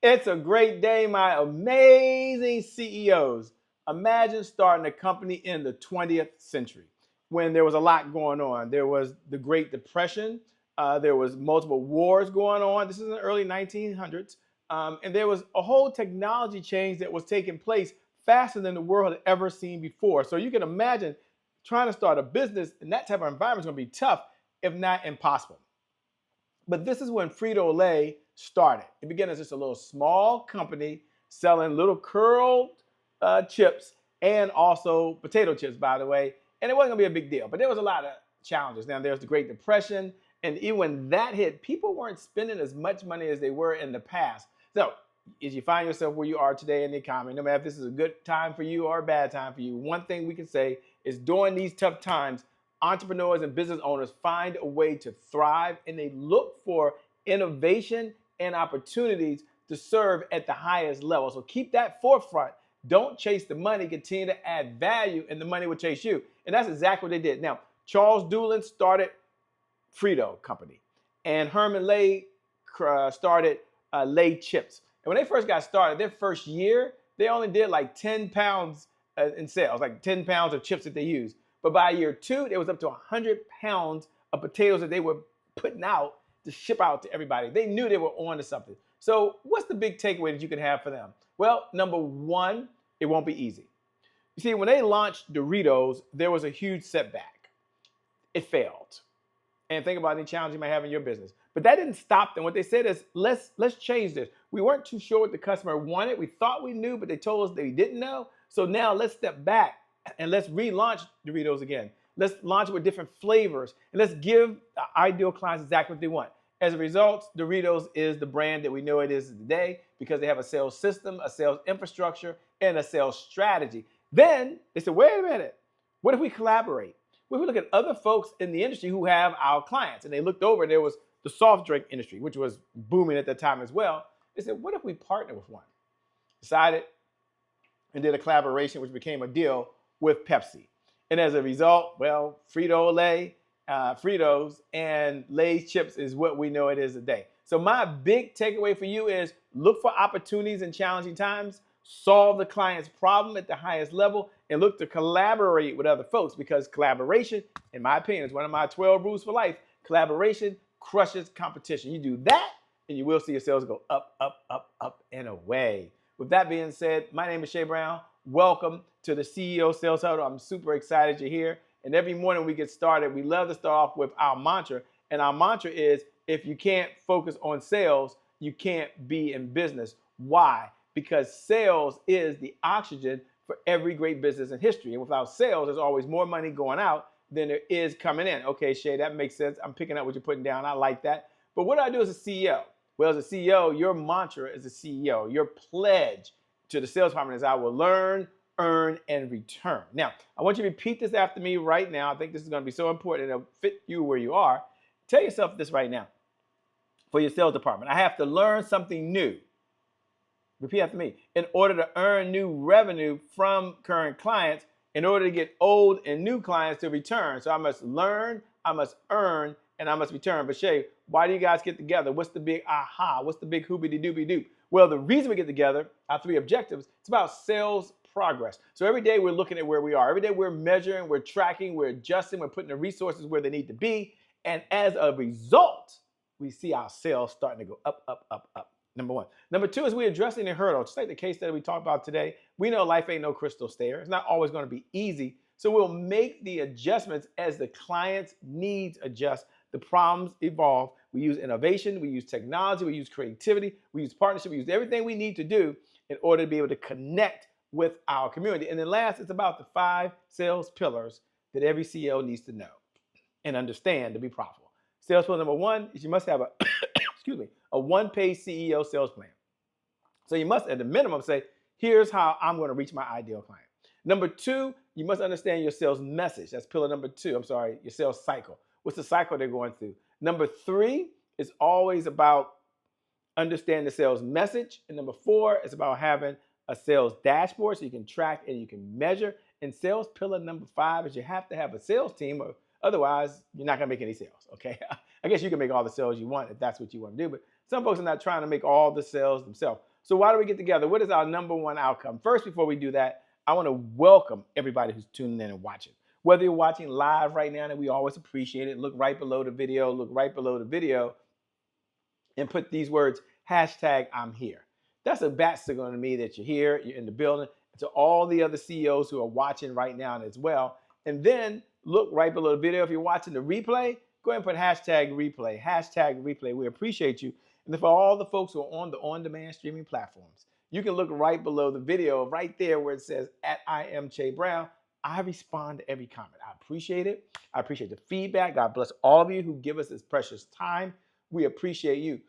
It's a great day, my amazing CEOs. Imagine starting a company in the 20th century when there was a lot going on. There was the Great Depression. There was multiple wars going on. This is in the early 1900s. And there was a whole technology change that was taking place faster than the world had ever seen before. So you can imagine trying to start a business in that type of environment is going to be tough, if not impossible. But this is when Frito-Lay started. It began as just a little small company selling little curled chips and also potato chips, by the way. And it wasn't going to be a big deal, but there was a lot of challenges. Now, there's the Great Depression, and even when that hit, people weren't spending as much money as they were in the past. So, as you find yourself where you are today in the economy, no matter if this is a good time for you or a bad time for you, one thing we can say is during these tough times, entrepreneurs and business owners find a way to thrive, and they look for innovation and opportunities to serve at the highest level. So keep that forefront. Don't chase the money, continue to add value, and the money will chase you. And that's exactly what they did. Now, Charles Doolin started Frito Company, and Herman Lay started Lay Chips. And when they first got started, their first year, they only did like 10 pounds in sales, like 10 pounds of chips that they used. But by year two, there was up to 100 pounds of potatoes that they were putting out to ship out to everybody. They knew they were on to something. So what's the big takeaway that you can have for them? Well, number one, it won't be easy. You see, when they launched Doritos, there was a huge setback. It failed. And think about any challenge you might have in your business. But that didn't stop them. What they said is, let's change this. We weren't too sure what the customer wanted. We thought we knew, but they told us they didn't know. So now let's step back and let's relaunch Doritos again. Let's launch it with different flavors. And let's give the ideal clients exactly what they want. As a result, Doritos is the brand that we know it is today because they have a sales system, a sales infrastructure, and a sales strategy. Then they said, wait a minute, what if we collaborate? What if we look at other folks in the industry who have our clients? And they looked over, there was the soft drink industry, which was booming at that time as well. They said, what if we partner with one? Decided and did a collaboration, which became a deal with Pepsi. And as a result, well, Frito-Lay, Fritos, and Lay's chips is what we know it is today. So my big takeaway for you is look for opportunities in challenging times, solve the client's problem at the highest level, and look to collaborate with other folks because collaboration, in my opinion, is one of my 12 rules for life. Collaboration crushes competition. You do that, and you will see your sales go up, up, up, up, and away. With that being said, my name is Shay Brown. Welcome to the CEO Sales Huddle. I'm super excited you're here. And every morning we get started, we love to start off with our mantra. And our mantra is, if you can't focus on sales, you can't be in business. Why? Because sales is the oxygen for every great business in history. And without sales, there's always more money going out than there is coming in. Okay, Shay, that makes sense. I'm picking up what you're putting down. I like that. But what do I do as a CEO? Well, as a CEO, your mantra as a CEO, your pledge to the sales department is I will learn, earn, and return. Now, I want you to repeat this after me right now. I think this is going to be so important. It'll fit you where you are. Tell yourself this right now for your sales department. I have to learn something new. Repeat after me. In order to earn new revenue from current clients, in order to get old and new clients to return. So I must learn, I must earn, and I must return. But Shay, why do you guys get together? What's the big aha? What's the big hoobity-doobie-doop? Well, the reason we get together, our three objectives, it's about sales progress. So every day we're looking at where we are. Every day we're measuring, we're tracking, we're adjusting, we're putting the resources where they need to be. And as a result, we see our sales starting to go up, up, up, up. Number one. Number two is we're addressing the hurdle. Just like the case that we talked about today, we know life ain't no crystal stair. It's not always going to be easy. So we'll make the adjustments as the client's needs adjust, the problems evolve. We use innovation, we use technology, we use creativity, we use partnership, we use everything we need to do in order to be able to connect with our community. And then last, it's about the 5 sales pillars that every CEO needs to know and understand to be profitable. Sales pillar number 1 is you must have a excuse me, a one-page CEO sales plan. So you must, at the minimum, say, here's how I'm going to reach my ideal client. Number 2, you must understand your sales message. That's pillar number 2. I'm sorry, your sales cycle. What's the cycle they're going through? Number 3 is always about understanding the sales message. And number 4 is about having a sales dashboard so you can track and you can measure. And sales pillar number 5 is you have to have a sales team, or otherwise you're not going to make any sales, okay? I guess you can make all the sales you want if that's what you want to do, but some folks are not trying to make all the sales themselves. So why do we get together? What is our number one outcome? First, before we do that, I want to welcome everybody who's tuning in and watching. Whether you're watching live right now, and we always appreciate it, look right below the video, and put these words, hashtag I'm here. That's a bat signal to me that you're here, you're in the building. To all the other CEOs who are watching right now as well. And then look right below the video. If you're watching the replay, go ahead and put hashtag replay, hashtag replay. We appreciate you. And then for all the folks who are on the on-demand streaming platforms, you can look right below the video, right there where it says I am Che Brown. I respond to every comment. I appreciate it. I appreciate the feedback. God bless all of you who give us this precious time. We appreciate you.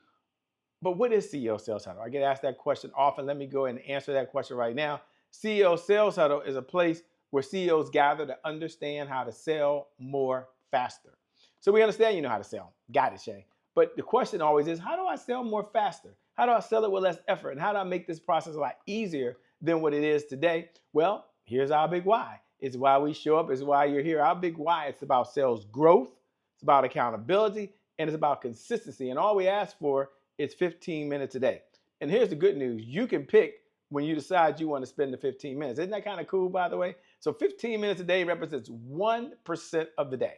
But what is CEO Sales Huddle? I get asked that question often. Let me go ahead and answer that question right now. CEO Sales Huddle is a place where CEOs gather to understand how to sell more faster. So we understand you know how to sell. Got it, Shay. But the question always is, how do I sell more faster? How do I sell it with less effort? And how do I make this process a lot easier than what it is today? Well, here's our big why. It's why we show up. It's why you're here. Our big why, it's about sales growth. It's about accountability. And it's about consistency. And all we ask for is 15 minutes a day. And here's the good news. You can pick when you decide you want to spend the 15 minutes. Isn't that kind of cool, by the way? So 15 minutes a day represents 1% of the day.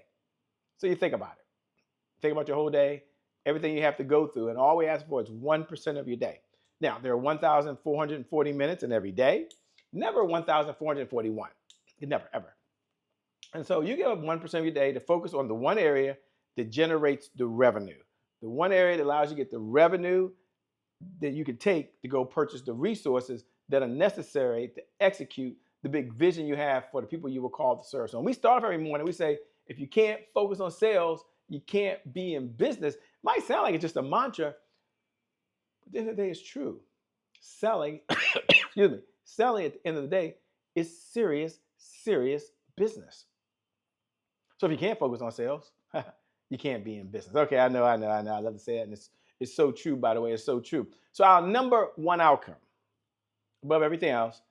So you think about it. Think about your whole day, everything you have to go through, and all we ask for is 1% of your day. Now, there are 1,440 minutes in every day, never 1,441. Never, ever. And so you give up 1% of your day to focus on the one area that generates the revenue. The one area that allows you to get the revenue that you can take to go purchase the resources that are necessary to execute the big vision you have for the people you were called to serve. So when we start off every morning, we say, if you can't focus on sales, you can't be in business. It might sound like it's just a mantra, but at the end of the day, it's true. Selling, excuse me, selling at the end of the day is serious, serious business. So if you can't focus on sales, you can't be in business. Okay, I know. I love to say it, and it's so true, by the way. It's so true. So our number one outcome, above everything else,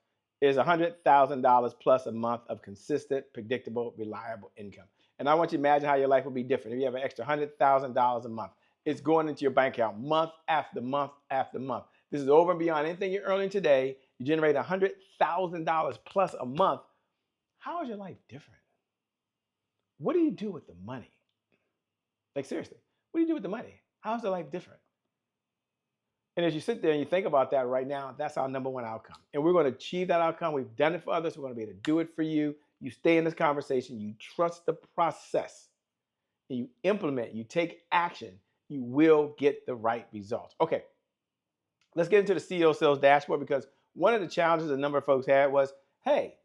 is $100,000 plus a month of consistent, predictable, reliable income. And I want you to imagine how your life will be different if you have an extra $100,000 a month. It's going into your bank account month after month after month. This is over and beyond anything you're earning today. You generate $100,000 plus a month. How is your life different? What do you do with the money? Like, seriously, what do you do with the money? How's the life different? And as you sit there and you think about that right now, that's our number one outcome. And we're going to achieve that outcome. We've done it for others. We're going to be able to do it for you. You stay in this conversation. You trust the process. And you implement. You take action. You will get the right results. Okay, let's get into the CEO Sales Dashboard, because one of the challenges a number of folks had was, hey,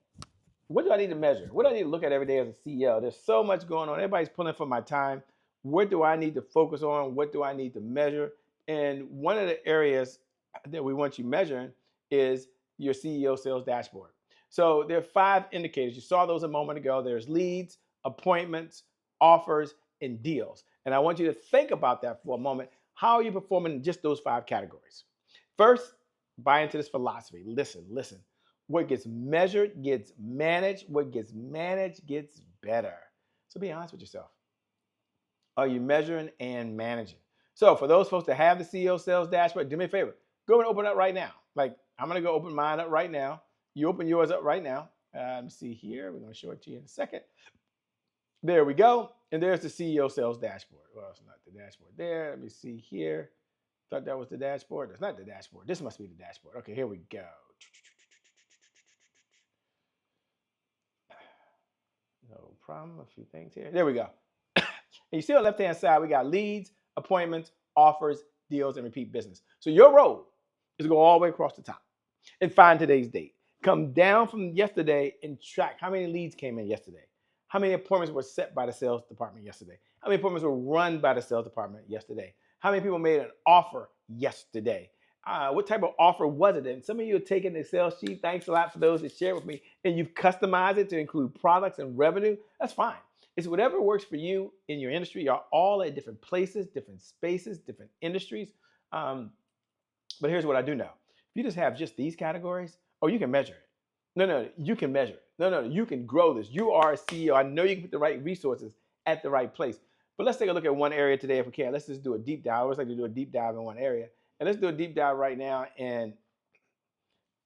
what do I need to measure? What do I need to look at every day as a CEO? There's so much going on. Everybody's pulling for my time. What do I need to focus on? What do I need to measure? And one of the areas that we want you measuring is your CEO Sales Dashboard. So there are 5 indicators. You saw those a moment ago. There's leads, appointments, offers, and deals. And I want you to think about that for a moment. How are you performing in just those 5 categories? First, buy into this philosophy. Listen. What gets measured gets managed. What gets managed gets better. So be honest with yourself. Are you measuring and managing? So for those folks that have the CEO Sales Dashboard, do me a favor. Go and open it up right now. Like, I'm going to go open mine up right now. You open yours up right now. Let me see here. We're going to show it to you in a second. There we go. And there's the CEO Sales Dashboard. Well, it's not the dashboard there. Let me see here. Thought that was the dashboard. That's not the dashboard. This must be the dashboard. Okay, here we go. No problem. A few things here. There we go. And you see on the left-hand side, we got leads, appointments, offers, deals, and repeat business. So your role is to go all the way across the top and find today's date. Come down from yesterday and track how many leads came in yesterday. How many appointments were set by the sales department yesterday? How many appointments were run by the sales department yesterday? How many people made an offer yesterday? What type of offer was it? And some of you are taking the Excel sheet. Thanks a lot for those that share with me. And you've customized it to include products and revenue. That's fine. It's whatever works for you in your industry. You're all at different places, different spaces, different industries. But here's what I do know. If you just have just these categories, you can measure it. No, you can measure it. No, you can grow this. You are a CEO. I know you can put the right resources at the right place. But let's take a look at one area today if we can. Let's just do a deep dive. I always like to do a deep dive in one area. And let's do a deep dive right now in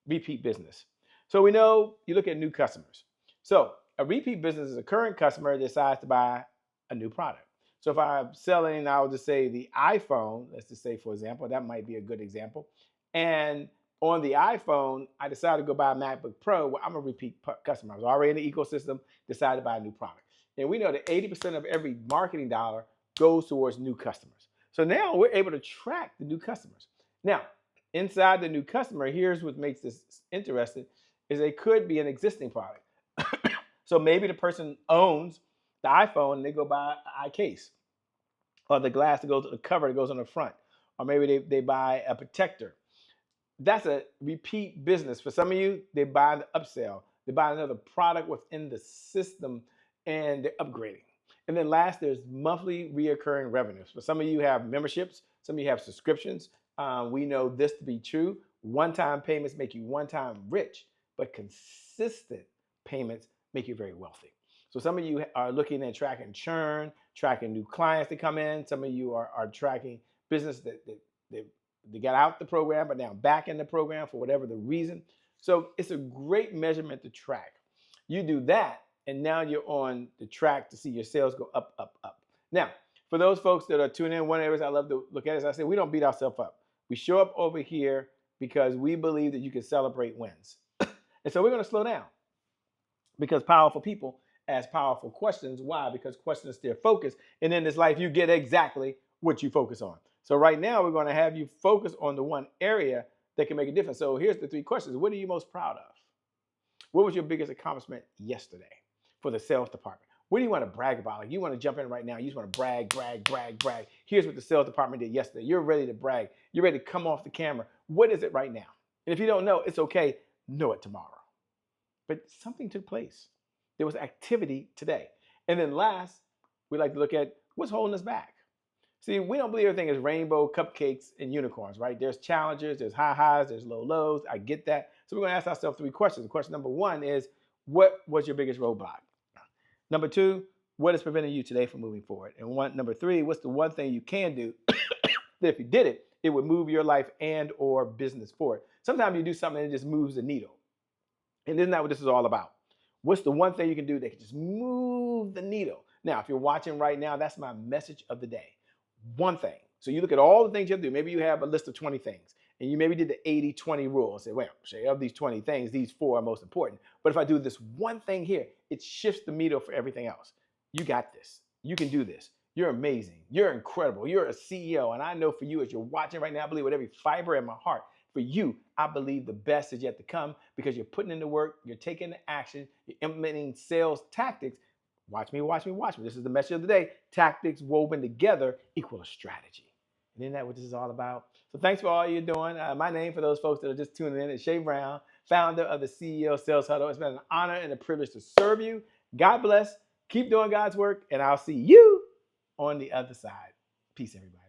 repeat business. So we know you look at new customers. So a repeat business is a current customer that decides to buy a new product. So if I'm selling, I'll just say the iPhone, let's just say, for example, that might be a good example. And on the iPhone, I decided to go buy a MacBook Pro. Well, I'm a repeat customer. I was already in the ecosystem, decided to buy a new product. And we know that 80% of every marketing dollar goes towards new customers. So now we're able to track the new customers. Now, inside the new customer, here's what makes this interesting, is it could be an existing product. So maybe the person owns the iPhone and they go buy an eye case, or the glass that goes, the cover that goes on the front, or maybe they buy a protector. That's a repeat business. For some of you, they buy the upsell, they buy another product within the system, and they're upgrading. And then last, there's monthly reoccurring revenues. For some of you have memberships, some of you have subscriptions. We know this to be true. One-time payments make you one-time rich, but consistent payments make you very wealthy. So some of you are looking at tracking churn, tracking new clients that come in. Some of you are tracking business that they got out the program, but now back in the program for whatever the reason. So it's a great measurement to track. You do that, and now you're on the track to see your sales go up, up, up. Now, for those folks that are tuning in, one of the areas I love to look at is I say we don't beat ourselves up. We show up over here because we believe that you can celebrate wins. And so we're going to slow down, because powerful people ask powerful questions. Why? Because questions steer focus. And in this life, you get exactly what you focus on. So right now, we're going to have you focus on the one area that can make a difference. So here's the three questions. What are you most proud of? What was your biggest accomplishment yesterday for the sales department? What do you want to brag about? Like, you want to jump in right now. You just want to brag, brag, brag, brag. Here's what the sales department did yesterday. You're ready to brag. You're ready to come off the camera. What is it right now? And if you don't know, it's okay. Know it tomorrow. But something took place. There was activity today. And then last, we like to look at what's holding us back. See, we don't believe everything is rainbow, cupcakes, and unicorns, right? There's challenges, there's high highs, there's low lows. I get that. So we're going to ask ourselves three questions. Question number one is, what was your biggest roadblock? Number two, what is preventing you today from moving forward? And number three, what's the one thing you can do that if you did it, it would move your life and or business forward? Sometimes you do something and it just moves the needle. And isn't that what this is all about? What's the one thing you can do that can just move the needle? Now, if you're watching right now, that's my message of the day. One thing. So you look at all the things you have to do. Maybe you have a list of 20 things, and you maybe did the 80-20 rule and say, well, of these 20 things, these 4 are most important. But if I do this one thing here, it shifts the needle for everything else. You got this. You can do this. You're amazing. You're incredible. You're a CEO. And I know for you, as you're watching right now, I believe with every fiber in my heart, for you, I believe the best is yet to come, because you're putting in the work, you're taking the action, you're implementing sales tactics. Watch me, watch me, watch me. This is the message of the day. Tactics woven together equal a strategy. And isn't that what this is all about? So thanks for all you're doing. My name, for those folks that are just tuning in, is Shay Brown, founder of the CEO Sales Huddle. It's been an honor and a privilege to serve you. God bless. Keep doing God's work, and I'll see you on the other side. Peace, everybody.